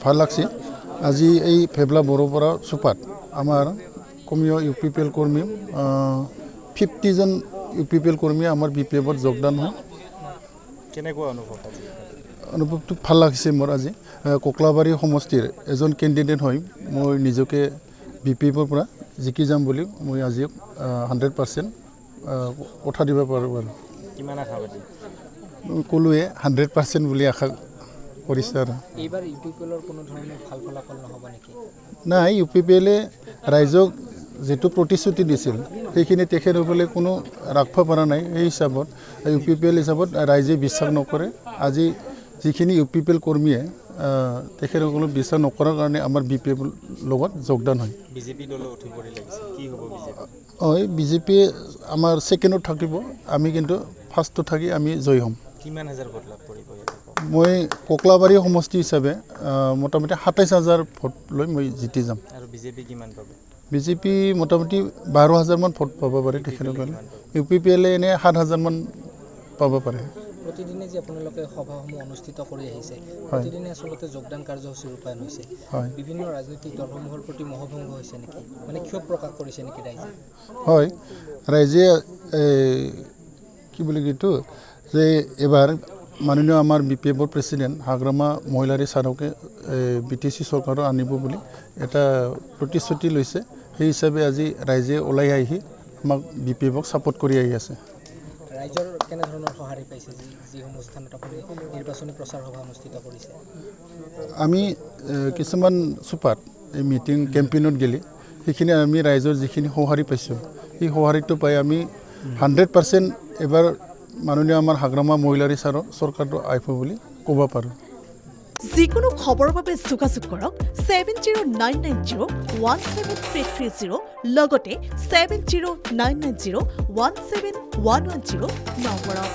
ভাল লাগছে আজি এই ফেবলা বড়োপাৰা চুপাত আমাৰ কমেও UPPL কৰ্মী 50 জন UPPL কৰ্মী আমাৰ BPF-ত যোগদান হয়। কেনেকুৱা অনুভৱ আজি? অনুভৱটো ভাল লাগিছে মোৰ আজি কোকলাবাৰী সমষ্টিৰ এজন কেণ্ডিডেট হয় মই নিজকে BPF-ৰ পৰা জিকি যাম বুলি মই আজি 100% কথা দিব পাৰোঁ আৰু কিমান আশাবাদী? ক'লোৱে 100% বুলি আশা কৰিছে আৰু এইবাৰ UPPL-ৰ কোনো ধৰণৰ ভাল ফলাফল নহ'ব নেকি? নাই UPPL-এ ৰাইজক যেটো প্ৰতিশ্ৰুতি দিছিল সেইখিনি তেখেতসকলে কোনো ৰাখব পৰা নাই এই হিচাপত UPPL হিচাপত ৰাইজে বিশ্বাস নকৰে আজি যিখিনি UPPL কৰ্মীয়ে তেখেতসকলক বিশ্বাস নকৰাৰ কাৰণে আমাৰ BPF লগত যোগদান হয়। বিজেপি দল উঠি পৰি লাগিছে কি হ'ব বিজেপি? হয় বিজেপি আমাৰ ছেকেণ্ডত থাকিব আমি কিন্তু ফাৰ্ষ্টত থাকি আমি জয় হ'ম। কিমান হাজাৰ ভোট লাভ কৰিব? মই কোকলাবাৰী সমষ্টি হিচাপে মোটামুটি 27,000 ভোট লৈ মই জিতি যাম। আৰু বিজেপি কিমান পাব? বিজেপি মোটামুটি 12,000 মান ভোট পাব পাৰে তেখেতসকলে UPPL-এ এনে 7,000 মান পাব পাৰে। প্ৰতিদিনে যে আপোনালোকে সভাসমূহ অনুষ্ঠিত কৰি আহিছে প্ৰতিদিনে আচলতে যোগদান কাৰ্যসূচী ৰূপায়ণ হৈছে বিভিন্ন ৰাজনৈতিক দলসমূহৰ প্ৰতি মহভংগ হৈছে নেকি মানে ক্ষোভ প্ৰকাশ কৰিছে নেকি ৰাইজে? হয় ৰাইজে কি বুলি কয়তো যে এবাৰ মাননীয় আমাৰ BPF-ৰ প্ৰেছিডেণ্ট হাগ্ৰামা মহিলাৰী ছাৰকে BTC চৰকাৰৰ আনিব বুলি এটা প্ৰতিশ্ৰুতি লৈছে সেই হিচাপে আজি ৰাইজে ওলাই আহি আমাক BPF-ক ছাপোৰ্ট কৰি আহি আছে। ৰাইজৰ কেনেধৰণৰ সঁহাৰি পাইছে যিসমূহ স্থানত আপুনি নিৰ্বাচনী প্ৰচাৰ সভা অনুষ্ঠিত কৰিছে? আমি কিছুমান চুপাত এই মিটিং কেম্পেইনত গেলি সেইখিনি আমি ৰাইজৰ যিখিনি সঁহাৰি পাইছোঁ সেই সঁহাৰিটো পাই আমি 100% এবাৰ মাননীয় আমাৰ হাগ্ৰামা মহিলাৰী ছাৰৰ চৰকাৰটো আহিব বুলি ক'ব পাৰোঁ। যিকোনো খবৰৰ বাবে যোগাযোগ কৰক 7099017330 লগতে 7099017110 নম্বৰত।